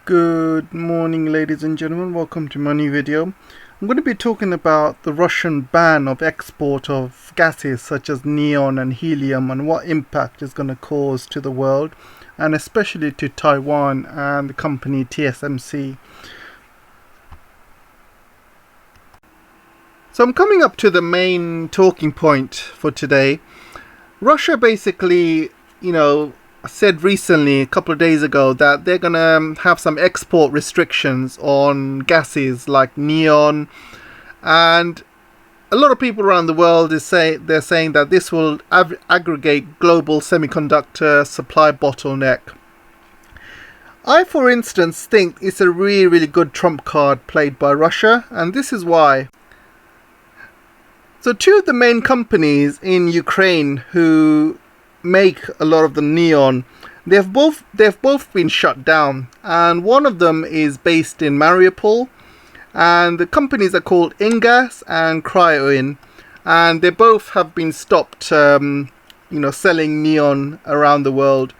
Good morning, ladies and gentlemen. Welcome to my new video. I'm going to be talking about the Russian ban of export of gases such as neon and helium and what impact it's going to cause to the world, and especially to Taiwan and the company TSMC. So I'm coming up to the main talking point for today. Russia basically, said recently, a couple of days ago, that they're gonna have some export restrictions on gases like neon, and a lot of people around the world they're saying that this will aggregate global semiconductor supply bottleneck. I, for instance, think it's a really good trump card played by Russia, and this is why. So two of the main companies in Ukraine who make a lot of the neon, they've both been shut down, and one of them is based in Mariupol, and the companies are called Ingas and Cryoin, and they both have been stopped selling neon around the world.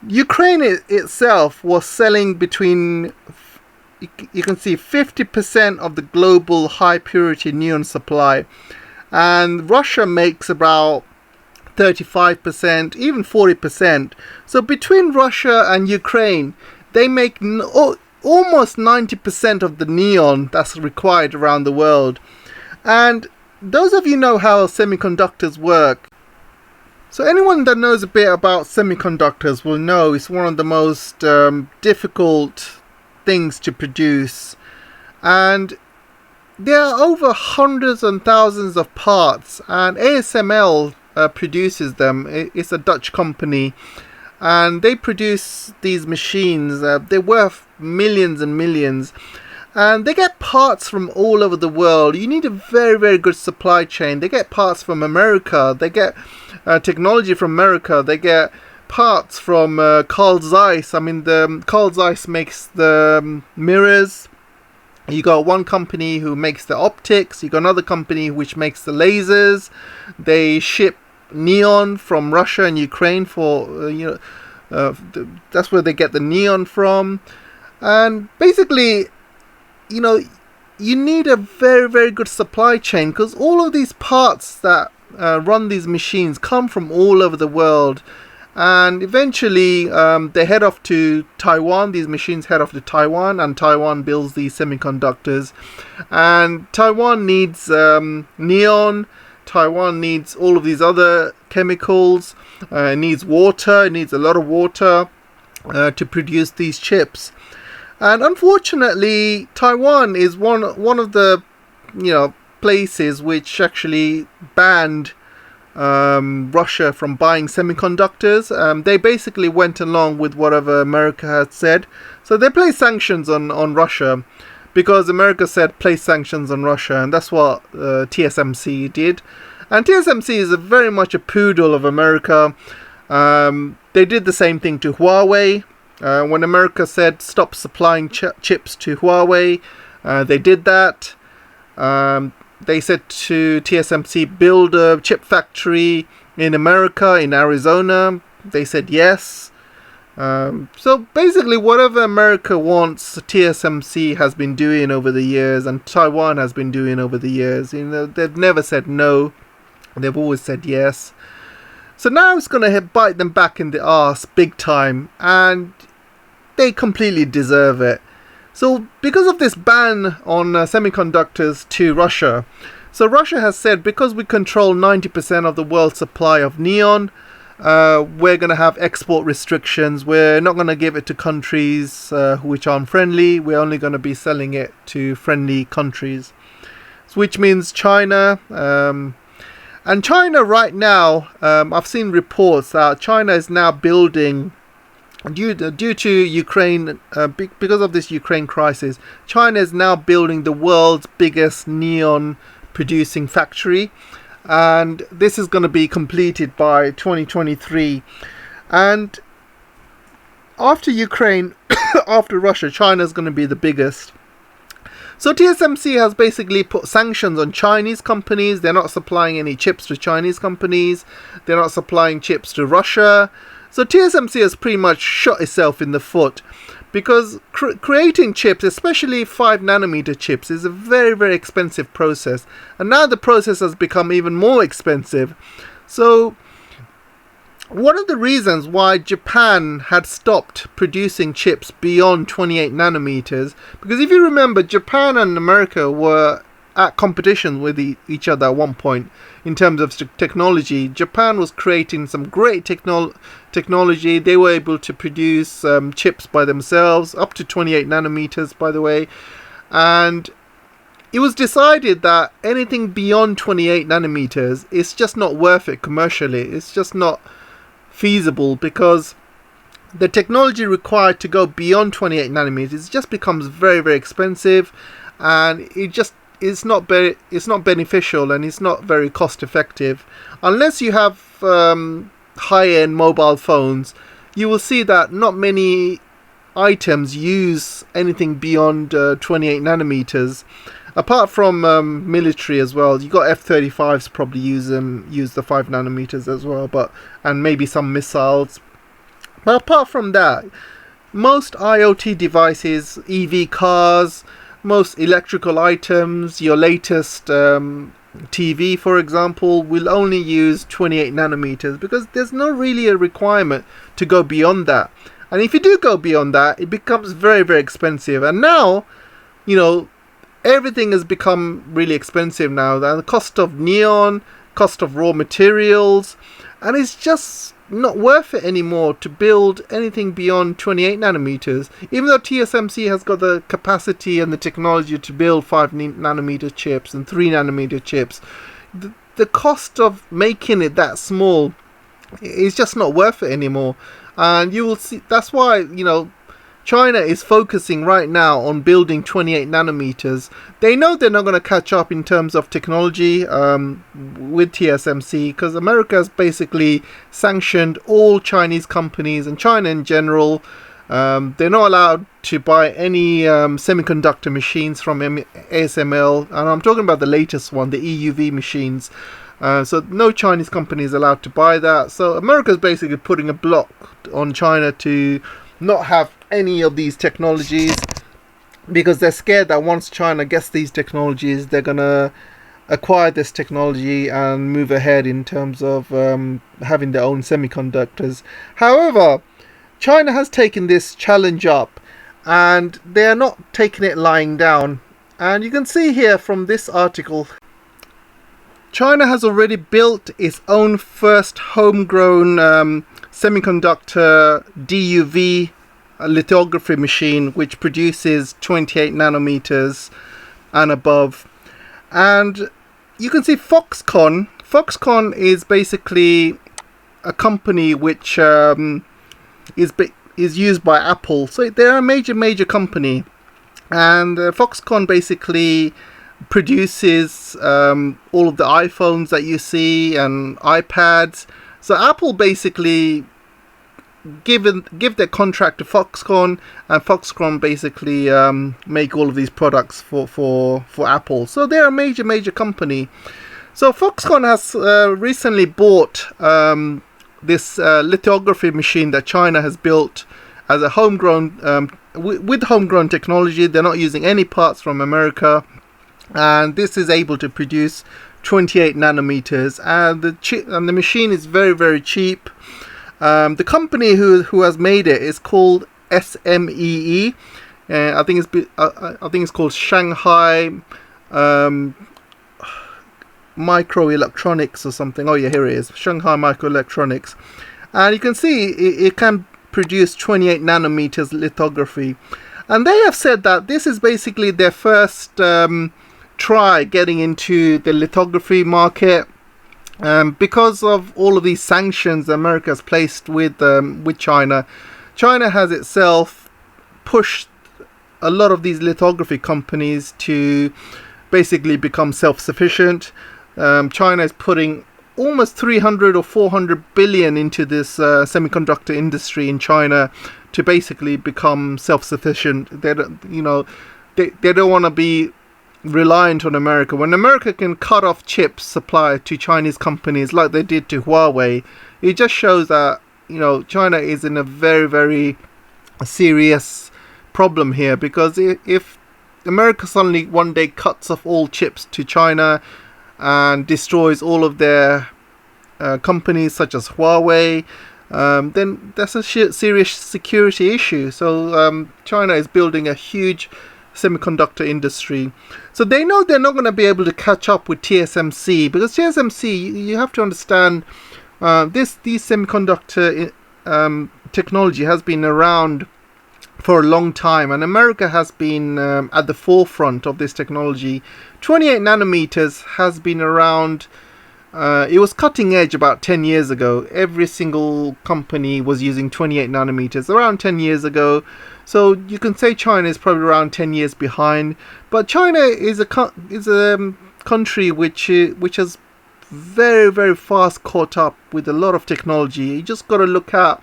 Ukraine itself was selling between, you can see, 50% of the global high purity neon supply, and Russia makes about 35%, even 40%. So between Russia and Ukraine, they make almost 90% of the neon that's required around the world. And those of you know how semiconductors work. So anyone that knows a bit about semiconductors will know it's one of the most difficult things to produce. And there are over hundreds and thousands of parts, and ASML produces them. It's a Dutch company, and they produce these machines. They're worth millions and millions, and they get parts from all over the world. You need a very good supply chain. They get parts from America, they get technology from America, they get parts from Carl Zeiss. Carl Zeiss makes the mirrors. You got one company who makes the optics. You got another company which makes the lasers. They ship neon from Russia and Ukraine for that's where they get the neon from. And basically, you need a very good supply chain, because all of these parts that run these machines come from all over the world. And eventually they head off to Taiwan. These machines head off to Taiwan, and Taiwan builds these semiconductors. And Taiwan needs neon. Taiwan needs all of these other chemicals. It needs water. It needs a lot of water to produce these chips. And unfortunately, Taiwan is one of the places which actually banned Russia from buying semiconductors. They basically went along with whatever America had said. So they placed sanctions on Russia, because America said place sanctions on Russia, and that's what TSMC did. And TSMC is very much a poodle of America. They did the same thing to Huawei. When America said stop supplying chips to Huawei, they did that. They said to TSMC, build a chip factory in America, in Arizona. They said yes. So basically, whatever America wants, TSMC has been doing over the years, and Taiwan has been doing over the years. They've never said no. They've always said yes. So now it's going to bite them back in the arse big time, and they completely deserve it. So because of this ban on semiconductors to Russia, so Russia has said, because we control 90% of the world's supply of neon, we're going to have export restrictions. We're not going to give it to countries which aren't friendly. We're only going to be selling it to friendly countries, which means China. And China right now, I've seen reports that China is now building, due to Ukraine, because of this Ukraine crisis, China is now building the world's biggest neon producing factory, and this is going to be completed by 2023. And after Ukraine, after Russia, China is going to be the biggest. So TSMC has basically put sanctions on Chinese companies. They're not supplying any chips to Chinese companies. They're not supplying chips to Russia. So TSMC has pretty much shot itself in the foot, because creating chips, especially 5 nanometer chips, is a very, very expensive process. And now the process has become even more expensive. So one of the reasons why Japan had stopped producing chips beyond 28 nanometers, because if you remember, Japan and America were at competition with each other at one point in terms of technology. Japan was creating some great technology. They were able to produce chips by themselves, up to 28 nanometers, by the way. And it was decided that anything beyond 28 nanometers is just not worth it commercially. It's just not feasible, because the technology required to go beyond 28 nanometers just becomes very, very expensive, and it's not beneficial, and it's not very cost effective. Unless you have high-end mobile phones, you will see that not many items use anything beyond 28 nanometers. Apart from military as well, you got F-35s probably use the 5 nanometers as well, and maybe some missiles. But apart from that, most IoT devices, EV cars, most electrical items, your latest TV, for example, will only use 28 nanometers, because there's not really a requirement to go beyond that. And if you do go beyond that, it becomes very, very expensive. And now, everything has become really expensive now. The cost of neon, cost of raw materials, and it's just not worth it anymore to build anything beyond 28 nanometers. Even though TSMC has got the capacity and the technology to build 5 nanometer chips and 3 nanometer chips, the cost of making it that small is just not worth it anymore. And you will see, that's why, China is focusing right now on building 28 nanometers. They know they're not going to catch up in terms of technology with TSMC, because America has basically sanctioned all Chinese companies and China in general. They're not allowed to buy any semiconductor machines from ASML, and I'm talking about the latest one, the EUV machines. So no Chinese company is allowed to buy that. So America is basically putting a block on China to not have any of these technologies, because they're scared that once China gets these technologies, they're gonna acquire this technology and move ahead in terms of having their own semiconductors. However, China has taken this challenge up, and they are not taking it lying down. And you can see here from this article, China has already built its own first homegrown semiconductor DUV lithography machine, which produces 28 nanometers and above. And you can see Foxconn. Foxconn is basically a company which is used by Apple. So they're a major company, and Foxconn basically produces all of the iPhones that you see and iPads. So Apple basically give their contract to Foxconn, and Foxconn basically make all of these products for Apple. So they're a major company. So Foxconn has recently bought this lithography machine that China has built as a homegrown with homegrown technology. They're not using any parts from America, and this is able to produce 28 nanometers, and the machine is very cheap. The company who has made it is called SMEE. I think it's called Shanghai Microelectronics or something. Oh yeah, here it is, Shanghai Microelectronics. And you can see it can produce 28 nanometers lithography. And they have said that this is basically their first try getting into the lithography market. Because of all of these sanctions America has placed with China, China has itself pushed a lot of these lithography companies to basically become self-sufficient. China is putting almost 300 or 400 billion into this semiconductor industry in China to basically become self-sufficient. They don't want to be reliant on America. When America can cut off chips supply to Chinese companies like they did to Huawei, it just shows that, you know, China is in a very, very serious problem here, because if America suddenly one day cuts off all chips to China and destroys all of their companies such as Huawei, then that's a serious security issue. So China is building a huge semiconductor industry. So they know they're not going to be able to catch up with TSMC, because TSMC, you have to understand, these semiconductor technology has been around for a long time, and America has been at the forefront of this technology. 28 nanometers has been around. It was cutting edge about 10 years ago. Every single company was using 28 nanometers around 10 years ago. So you can say China is probably around 10 years behind. But China is a country which has very, very fast caught up with a lot of technology. You just got to look at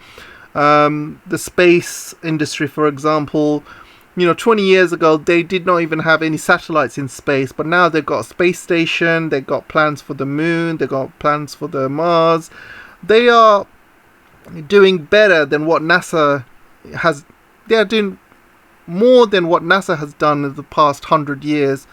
the space industry, for example. You know, 20 years ago, they did not even have any satellites in space, but now they've got a space station, they've got plans for the moon, they've got plans for the Mars. They are doing better than what NASA has. They are doing more than what NASA has done in the past 100 years.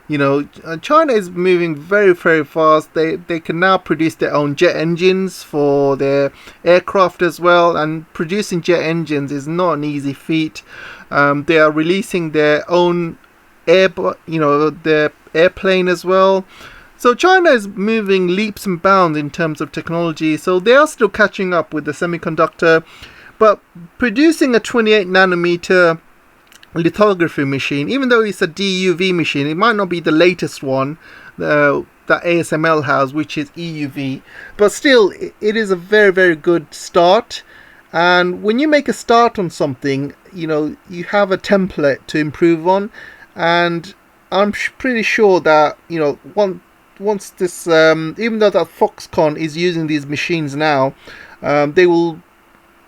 You know, China is moving very, very fast. They can now produce their own jet engines for their aircraft as well, and producing jet engines is not an easy feat. They are releasing their own their airplane as well. So China is moving leaps and bounds in terms of technology. So they are still catching up with the semiconductor, but producing a 28 nanometer lithography machine, even though it's a DUV machine, it might not be the latest one that ASML has, which is EUV, but still it is a very, very good start. And when you make a start on something, you know, you have a template to improve on, and I'm pretty sure that, you know, once this even though that Foxconn is using these machines now, they will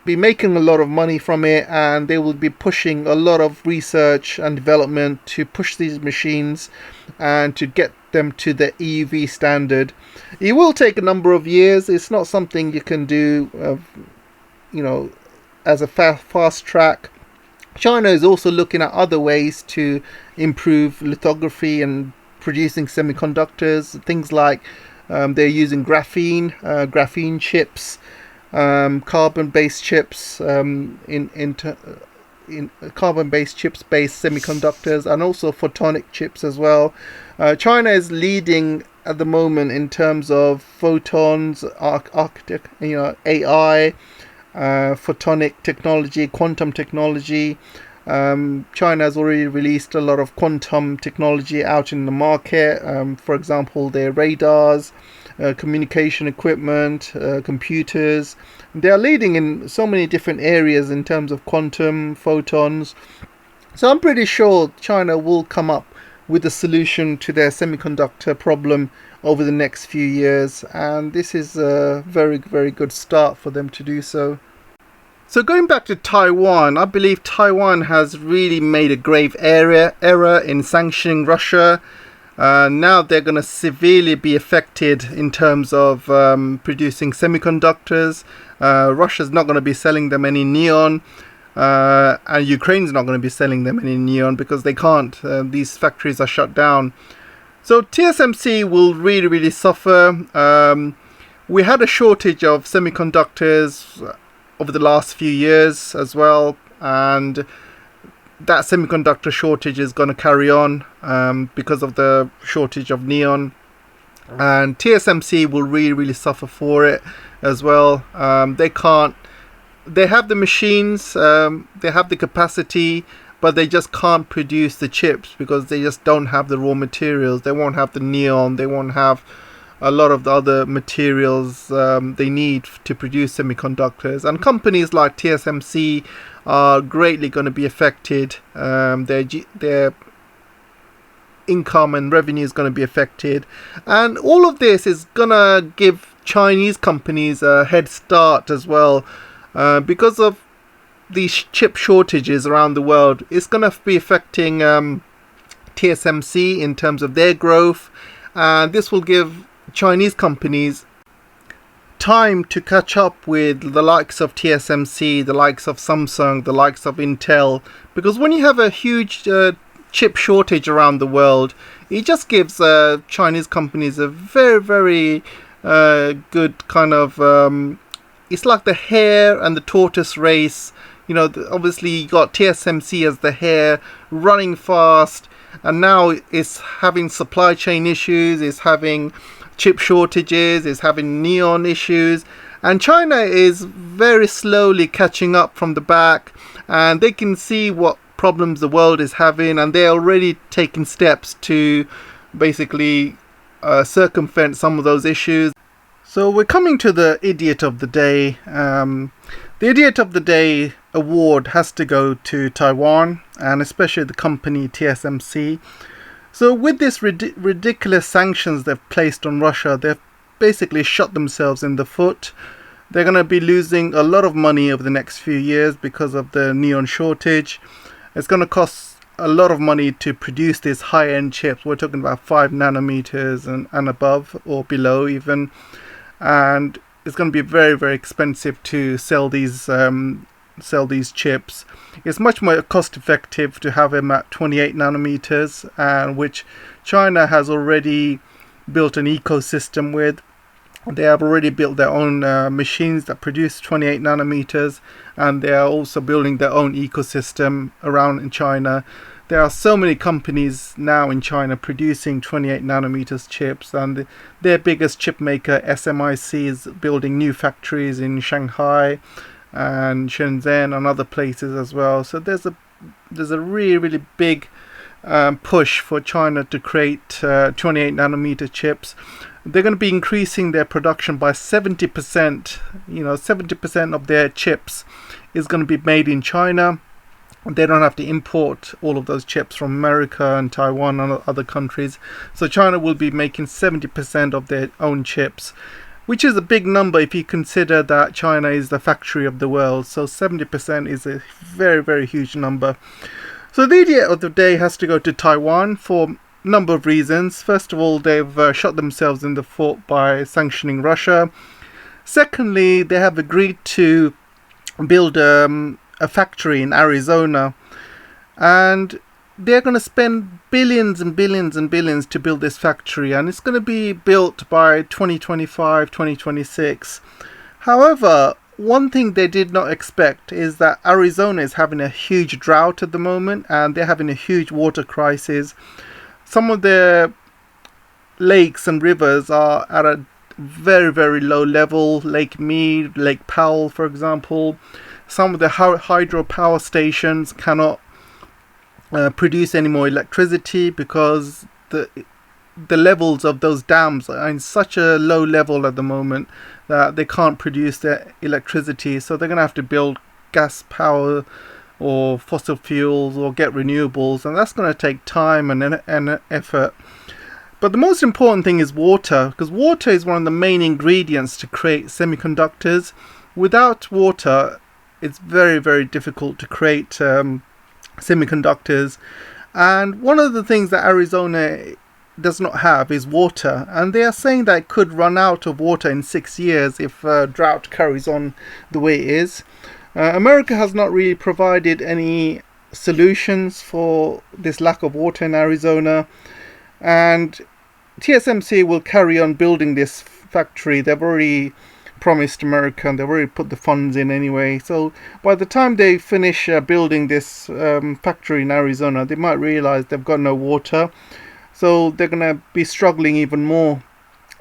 be making a lot of money from it, and they will be pushing a lot of research and development to push these machines and to get them to the EUV standard. It will take a number of years. It's not something you can do you know, as a fast track. China is also looking at other ways to improve lithography and producing semiconductors, things like they're using graphene chips, carbon-based chips, in carbon-based chips-based semiconductors, and also photonic chips as well. China is leading at the moment in terms of photons, AI, photonic technology, quantum technology. China has already released a lot of quantum technology out in the market. For example, their radars, communication equipment, computers. They are leading in so many different areas in terms of quantum, photons. So I'm pretty sure China will come up with a solution to their semiconductor problem over the next few years, and this is a very, very good start for them to do so. So going back to Taiwan, I believe Taiwan has really made a grave error in sanctioning Russia. Now they're going to severely be affected in terms of producing semiconductors. Russia's not going to be selling them any neon, and Ukraine's not going to be selling them any neon because they can't. These factories are shut down. So TSMC will really, really suffer. We had a shortage of semiconductors over the last few years as well, and that semiconductor shortage is going to carry on because of the shortage of neon, and TSMC will really, really suffer for it as well. They have the machines, they have the capacity, but they just can't produce the chips because they just don't have the raw materials. They won't have the neon, they won't have a lot of the other materials they need to produce semiconductors. And companies like TSMC are greatly going to be affected. Their income and revenue is going to be affected. And all of this is going to give Chinese companies a head start as well. Because of these chip shortages around the world, it's going to be affecting TSMC in terms of their growth, and this will give Chinese companies time to catch up with the likes of TSMC, the likes of Samsung, the likes of Intel, because when you have a huge chip shortage around the world, it just gives Chinese companies a very good kind of it's like the hare and the tortoise race. You know, obviously you got TSMC as the hare running fast, and now it's having supply chain issues, it's having chip shortages, it's having neon issues, and China is very slowly catching up from the back, and they can see what problems the world is having, and they're already taking steps to basically circumvent some of those issues. So we're coming to the idiot of the day. The idiot of the day award has to go to Taiwan, and especially the company TSMC. So with this ridiculous sanctions they've placed on Russia, they've basically shot themselves in the foot. They're going to be losing a lot of money over the next few years because of the neon shortage. It's going to cost a lot of money to produce these high-end chips. We're talking about 5 nanometers and above, or below even. And it's going to be very expensive to sell these chips. It's much more cost effective to have them at 28 nanometers, and which China has already built an ecosystem with. They have already built their own machines that produce 28 nanometers, and they are also building their own ecosystem around in China. There are so many companies now in China producing 28 nanometers chips, and their biggest chip maker, SMIC, is building new factories in Shanghai and Shenzhen and other places as well. So there's a really big push for China to create 28 nanometer chips. They're going to be increasing their production by 70%. 70% of their chips is going to be made in China. They don't have to import all of those chips from America and Taiwan and other countries. So China will be making 70% of their own chips, which is a big number if you consider that China is the factory of the world. So 70% is a very huge number. So the idiot of the day has to go to Taiwan for a number of reasons. First of all, they've shot themselves in the foot by sanctioning Russia. Secondly, they have agreed to build a factory in Arizona, and they're going to spend billions and billions to build this factory, and it's going to be built by 2025, 2026. However, one thing they did not expect is that Arizona is having a huge drought at the moment, and they're having a huge water crisis. Some of their lakes and rivers are at a very low level. Lake Mead, Lake Powell, for example. Some of the hydropower stations cannot produce any more electricity because the levels of those dams are in such a low level at the moment that they can't produce their electricity. So they're going to have to build gas power or fossil fuels or get renewables, and that's going to take time and effort. But the most important thing is water, because water is one of the main ingredients to create semiconductors. Without water, it's very difficult to create semiconductors. And one of the things that Arizona does not have is water, and they are saying that it could run out of water in 6 years if drought carries on the way it is. America has not really provided any solutions for this lack of water in Arizona, and TSMC will carry on building this factory. They've already promised America, and they've already put the funds in anyway. So by the time they finish building this factory in Arizona, they might realize they've got no water. So they're going to be struggling even more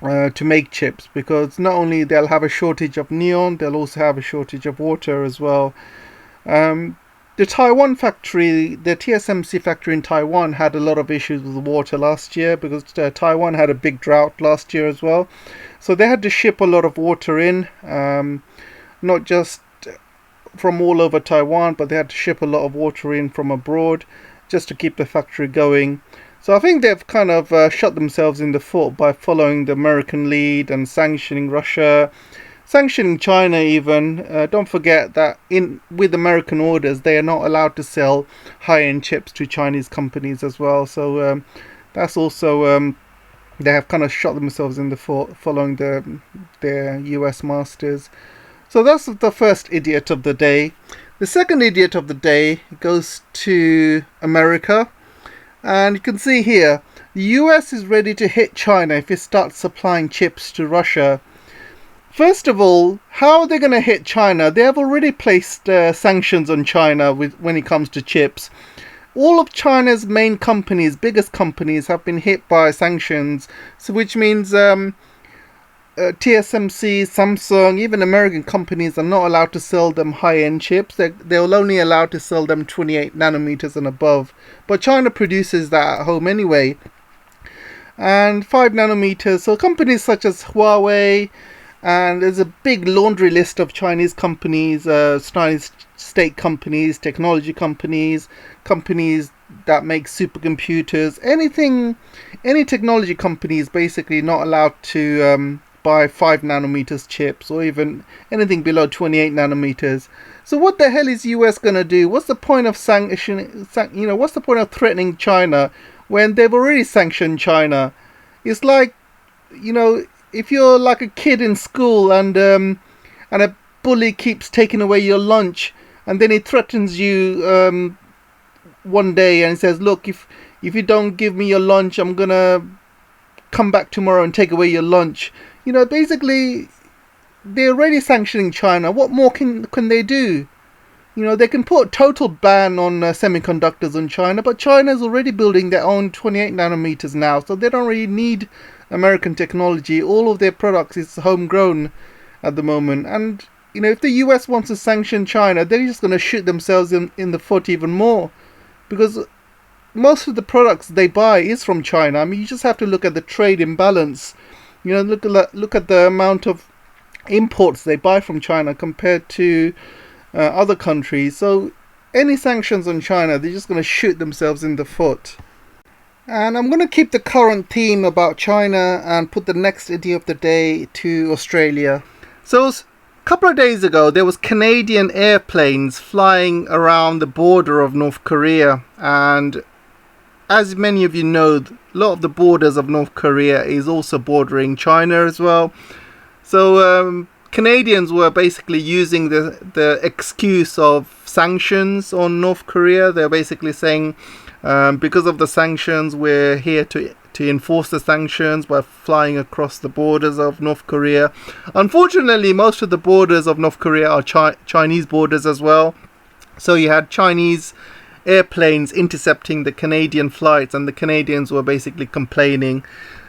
to make chips, because not only they'll have a shortage of neon, they'll also have a shortage of water as well. The Taiwan factory, the TSMC factory in Taiwan, had a lot of issues with the water last year, because Taiwan had a big drought last year as well. So they had to ship a lot of water in, not just from all over Taiwan, but they had to ship a lot of water in from abroad just to keep the factory going. So I think they've kind of shot themselves in the foot by following the American lead and sanctioning Russia. sanctioning China even. Don't forget that with American orders, they are not allowed to sell high-end chips to Chinese companies as well. So that's also they have kind of shot themselves in the foot following their US masters. So that's the first idiot of the day. The second idiot of the day goes to America. And you can see here, the US is ready to hit China if it starts supplying chips to Russia. First of all, how are they going to hit China? They have already placed sanctions on China when it comes to chips. All of China's main companies, biggest companies, have been hit by sanctions. So which means TSMC, Samsung, even American companies are not allowed to sell them high-end chips. They're only allowed to sell them 28 nanometers and above. But China produces that at home anyway. And 5 nanometers. So companies such as Huawei, and there's a big laundry list of Chinese companies, Chinese state companies, technology companies, companies that make supercomputers. Any technology company is basically not allowed to buy 5 nanometers chips or even anything below 28 nanometers. So what the hell is US gonna do? What's the point of what's the point of threatening China when they've already sanctioned China? It's like, if you're like a kid in school and a bully keeps taking away your lunch, and then he threatens you one day and says, look, if you don't give me your lunch, I'm gonna come back tomorrow and take away your lunch. Basically, they're already sanctioning China. What more can they do? They can put a total ban on semiconductors on China, but China's already building their own 28 nanometers now, so they don't really need American technology. All of their products is homegrown at the moment. And, if the US wants to sanction China, they're just going to shoot themselves in the foot even more. Because most of the products they buy is from China. I mean, you just have to look at the trade imbalance. Look at the amount of imports they buy from China compared to other countries. So any sanctions on China, they're just going to shoot themselves in the foot. And I'm going to keep the current theme about China and put the next idiot of the day to Australia. So a couple of days ago, there was Canadian airplanes flying around the border of North Korea. And as many of you know, a lot of the borders of North Korea is also bordering China as well. So Canadians were basically using the excuse of sanctions on North Korea. They're basically saying, because of the sanctions, we're here to enforce the sanctions by flying across the borders of North Korea. Unfortunately, most of the borders of North Korea are Chinese borders as well. So you had Chinese airplanes intercepting the Canadian flights, and the Canadians were basically complaining.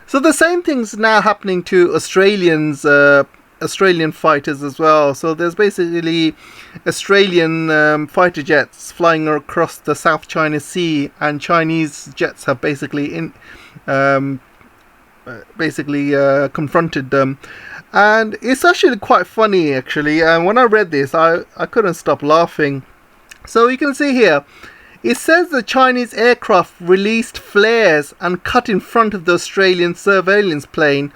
So the same thing's now happening to Australian fighters as well. So there's basically Australian fighter jets flying across the South China Sea, and Chinese jets have basically confronted them. And it's actually quite funny, actually. And when I read this, I couldn't stop laughing. So you can see here, it says the Chinese aircraft released flares and cut in front of the Australian surveillance plane.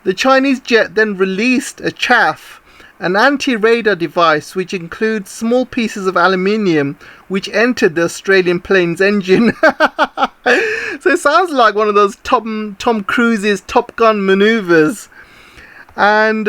The Chinese jet then released a chaff, an anti-radar device which includes small pieces of aluminium which entered the Australian plane's engine. So it sounds like one of those Tom Cruise's Top Gun maneuvers. And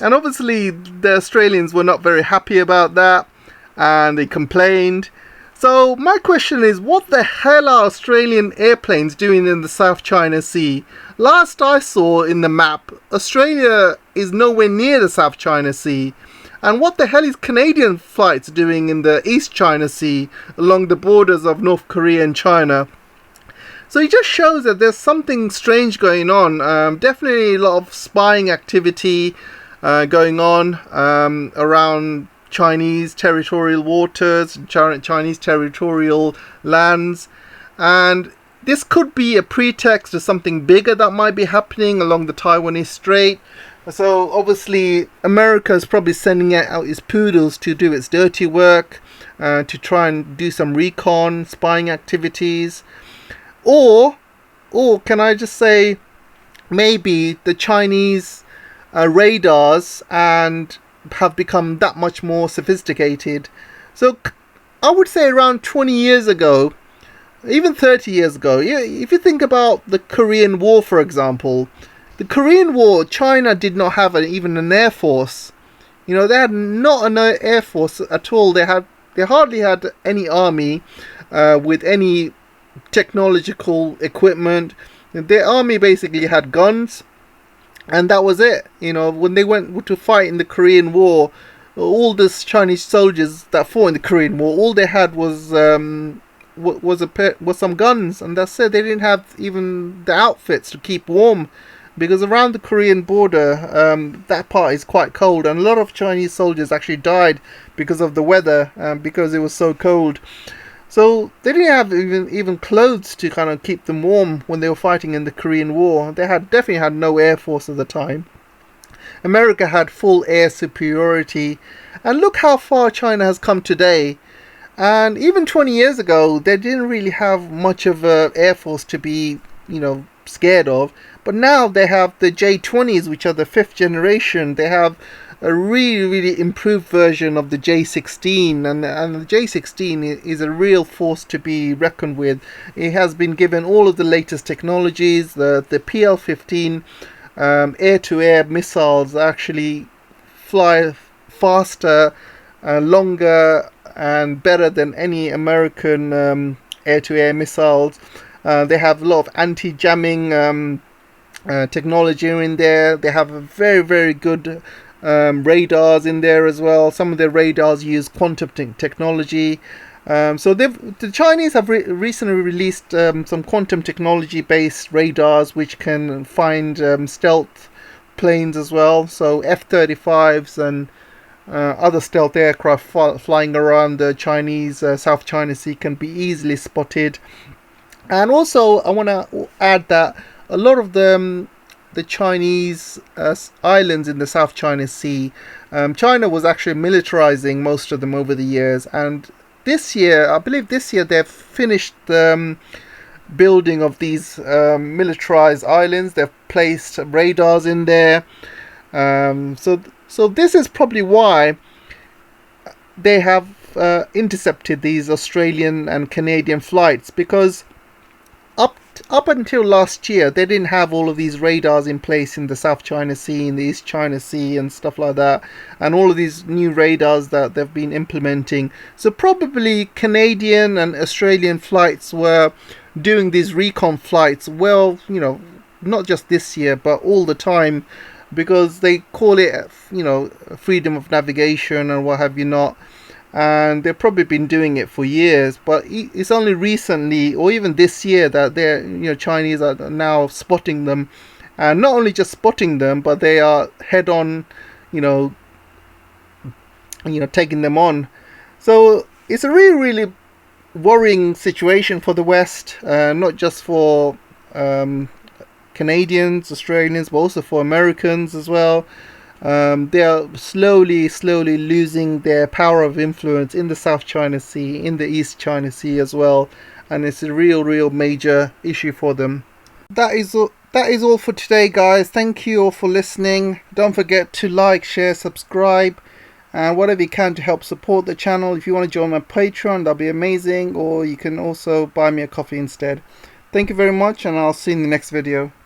obviously the Australians were not very happy about that, and they complained. So my question is, what the hell are Australian airplanes doing in the South China Sea? Last I saw in the map, Australia is nowhere near the South China Sea. And what the hell is Canadian flights doing in the East China Sea along the borders of North Korea and China? So it just shows that there's something strange going on. Definitely a lot of spying activity going on around Chinese territorial waters, Chinese territorial lands, and this could be a pretext to something bigger that might be happening along the Taiwanese Strait. So obviously America is probably sending out its poodles to do its dirty work, to try and do some recon, spying activities, or can I just say, maybe the Chinese radars and have become that much more sophisticated. So I would say around 20 years ago, even 30 years ago, if you think about the Korean War, for example, the Korean War, China did not have even an air force. You know, they had not an air force at all. They hardly had any army with any technological equipment. Their army basically had guns, and that was it. You know, when they went to fight in the Korean War, all the Chinese soldiers that fought in the Korean War, all they had was some guns, and that's it. They didn't have even the outfits to keep warm, because around the Korean border, that part is quite cold, and a lot of Chinese soldiers actually died because of the weather, because it was so cold. So they didn't have even clothes to kind of keep them warm when they were fighting in the Korean War. They definitely had no air force at the time. America had full air superiority, and look how far China has come today. And even 20 years ago, they didn't really have much of an air force to be, scared of. But now they have the J-20s, which are the 5th generation. They have a really, really improved version of the J-16, and the J-16 is a real force to be reckoned with. It has been given all of the latest technologies. The PL-15 air-to-air missiles actually fly faster, longer, and better than any American air-to-air missiles. They have a lot of anti-jamming technology in there. They have a very, very good radars in there as well. Some of their radars use quantum technology. So the Chinese have recently released some quantum technology based radars which can find stealth planes as well. So F-35s and other stealth aircraft flying around the Chinese South China Sea can be easily spotted. And also I want to add that a lot of the Chinese islands in the South China Sea, China was actually militarizing most of them over the years, and this year, I believe they've finished the building of these militarized islands. They've placed radars in there. So this is probably why they have intercepted these Australian and Canadian flights, because up until last year, they didn't have all of these radars in place in the South China Sea, in the East China Sea and stuff like that, and all of these new radars that they've been implementing. So probably Canadian and Australian flights were doing these recon flights, well, not just this year, but all the time, because they call it, freedom of navigation and what have you not. And they've probably been doing it for years, but it's only recently, or even this year, that they're, Chinese are now spotting them, and not only just spotting them, but they are head on, taking them on. So it's a really, really worrying situation for the West, not just for Canadians, Australians, but also for Americans as well. They are slowly losing their power of influence in the South China Sea, in the East China Sea as well, and it's a real major issue for them. That is all for today, guys. Thank you all for listening. Don't forget to like, share, subscribe, and whatever you can to help support the channel. If you want to join my Patreon, that'll be amazing, or you can also buy me a coffee instead. Thank you very much, and I'll see you in the next video.